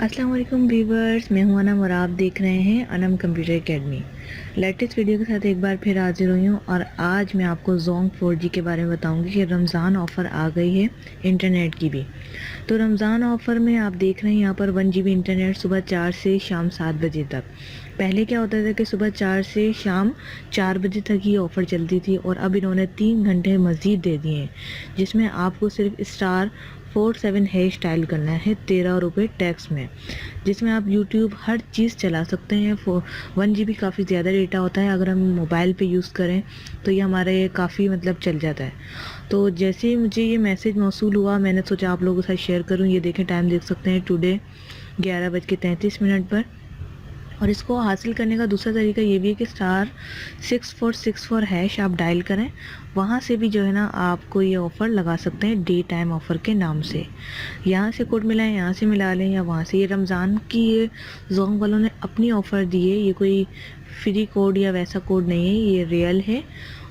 अस्सलाम वालेकुम व्यूवर्स, मैं हूं अनम और आप देख रहे हैं Anam computer academy. Latest video के साथ एक बार फिर हाजिर हुई हूं और आज मैं आपको जोंग 4G के बारे में बताऊंगी कि रमज़ान ऑफ़र आ गई है इंटरनेट की भी। तो रमज़ान ऑफ़र में आप देख रहे हैं यहाँ पर 1 GB इंटरनेट सुबह 4 से शाम 7 बजे तक। पहले क्या होता था कि सुबह 4 से शाम 4 बजे तक ही ऑफ़र चलती थी और अब इन्होंने 3 घंटे मज़ीद दे दिए हैं, जिसमें आपको सिर्फ *47# डायल करना है 13 रुपये टैक्स में, जिसमें आप यूट्यूब हर चीज़ चला सकते हैं। 1 GB काफ़ी ज़्यादा डेटा होता है, अगर हम मोबाइल पे यूज़ करें तो ये हमारे काफ़ी मतलब चल जाता है। तो जैसे ही मुझे ये मैसेज मौसूल हुआ, मैंने सोचा आप लोगों के साथ शेयर करूं। ये देखें, टाइम देख सकते हैं, टुडे 11:33 पर। और इसको हासिल करने का दूसरा तरीका ये भी है कि *6464# आप डायल करें। वहाँ से भी जो है ना आपको ये ऑफ़र लगा सकते हैं, डे टाइम ऑफ़र के नाम से। यहाँ से कोड मिलाएं, यहाँ से मिला लें या वहाँ से। ये रमज़ान की ये जोंग वालों ने अपनी ऑफ़र दी है, ये कोई फ्री कोड या वैसा कोड नहीं है, ये रियल है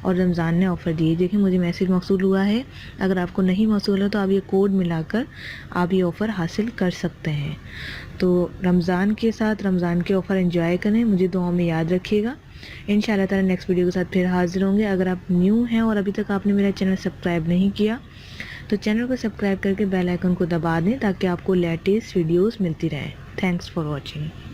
और रमज़ान ने ऑफ़र दी है। देखिए, मुझे मैसेज मौसूल हुआ है। अगर आपको नहीं मौसूल है तो आप ये कोड मिलाकर आप ये ऑफ़र हासिल कर सकते हैं। तो रमज़ान के साथ रमज़ान के ऑफ़र एंजॉय करें, मुझे दुआओं में याद रखिएगा। इंशाल्लाह ताला नेक्स्ट वीडियो के साथ फिर हाज़िर होंगे। अगर आप न्यू हैं और अभी तक आपने मेरा चैनल सब्सक्राइब नहीं किया तो चैनल को सब्सक्राइब करके बेल आइकन को दबा दें ताकि आपको लेटेस्ट वीडियोस मिलती रहें। Thanks for watching.